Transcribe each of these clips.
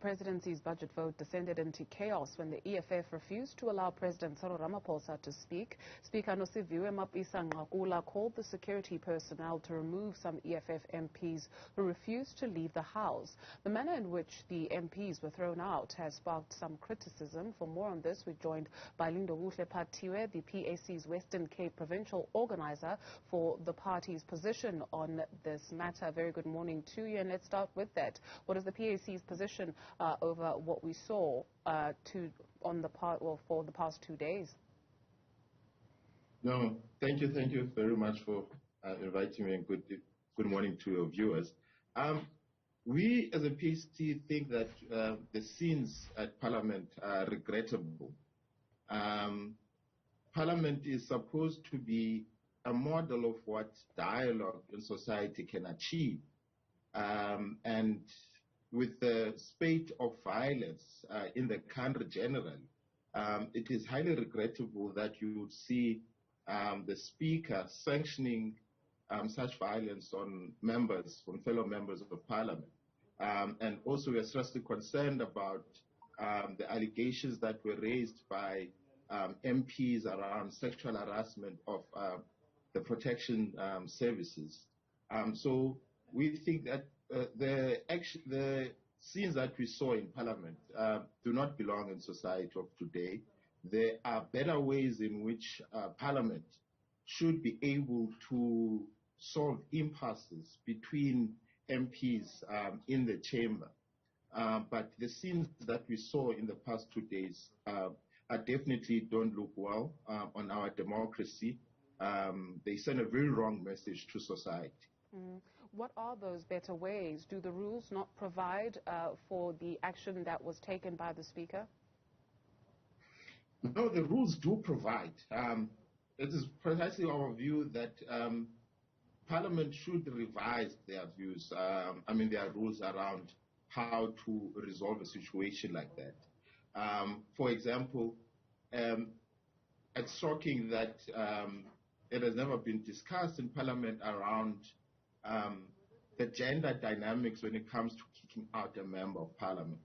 presidency's budget vote descended into chaos when the EFF refused to allow President Cyril Ramaphosa to speak. Speaker Nosiviwe Mapisa Nqakula called the security personnel to remove some EFF MPs who refused to leave the House. The manner in which the MPs were thrown out has sparked some criticism. For more on this, we're joined by Lindokuhle Patiwe, the PAC's Western Cape provincial organiser, for the party's position on this matter. Very good morning to you, and let's start with that. What is the PAC's position over what we saw for the past 2 days? No, thank you very much for inviting me, and good morning to your viewers. We as a PAC think that the scenes at Parliament are regrettable. Parliament is supposed to be a model of what dialogue in society can achieve. And with the spate of violence in the country generally, it is highly regrettable that you would see the Speaker sanctioning such violence on fellow members of Parliament. And also we are seriously concerned about the allegations that were raised by MPs around sexual harassment of the protection services. So we think that the scenes that we saw in Parliament do not belong in society of today. There are better ways in which Parliament should be able to solve impasses between MPs in the chamber. But the scenes that we saw in the past 2 days definitely don't look well on our democracy. They send a very wrong message to society. What are those better ways? Do the rules not provide for the action that was taken by the Speaker? No, the rules do provide. It is precisely our view that Parliament should revise their views, their rules around how to resolve a situation like that. For example, it's shocking that it has never been discussed in Parliament around the gender dynamics when it comes to kicking out a member of Parliament.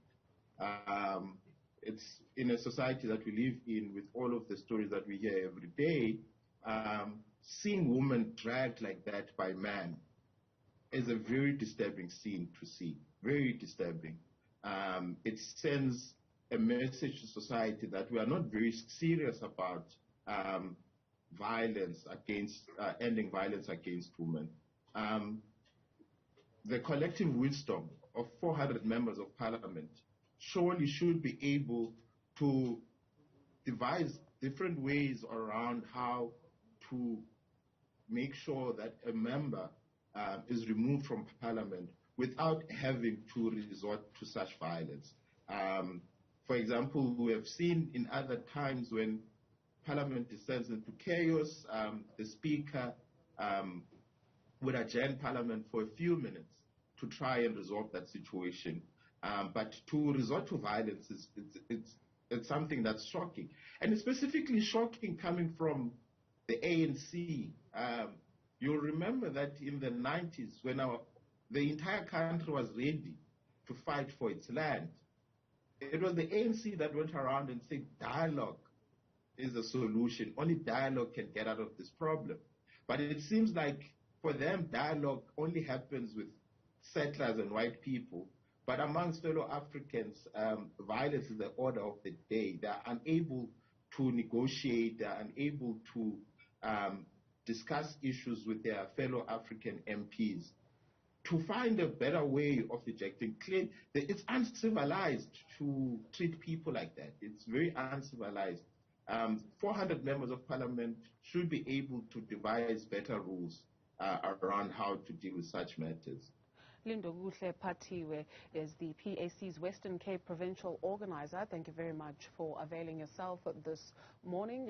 It's in a society that we live in, with all of the stories that we hear every day, seeing women dragged like that by men is a very disturbing scene to see, very disturbing. It sends a message to society that we are not very serious about violence against, ending violence against women. The collective wisdom of 400 members of Parliament surely should be able to devise different ways around how to make sure that a member is removed from Parliament without having to resort to such violence. For example, we have seen in other times when Parliament descends into chaos, the Speaker would adjourn Parliament for a few minutes to try and resolve that situation. But to resort to violence it's something that's shocking. And it's specifically shocking coming from the ANC. You'll remember that in the 90s, when the entire country was ready to fight for its land, it was the ANC that went around and said dialogue is a solution. Only dialogue can get out of this problem. But it seems like for them, dialogue only happens with settlers and white people. But amongst fellow Africans, violence is the order of the day. They are unable to negotiate. They are unable to discuss issues with their fellow African MPs. To find a better way of ejecting claim, it's uncivilized to treat people like that. It's very uncivilized. 400 members of Parliament should be able to devise better rules around how to deal with such matters. Lindokuhle Patiwe is the PAC's Western Cape provincial organiser. Thank you very much for availing yourself this morning.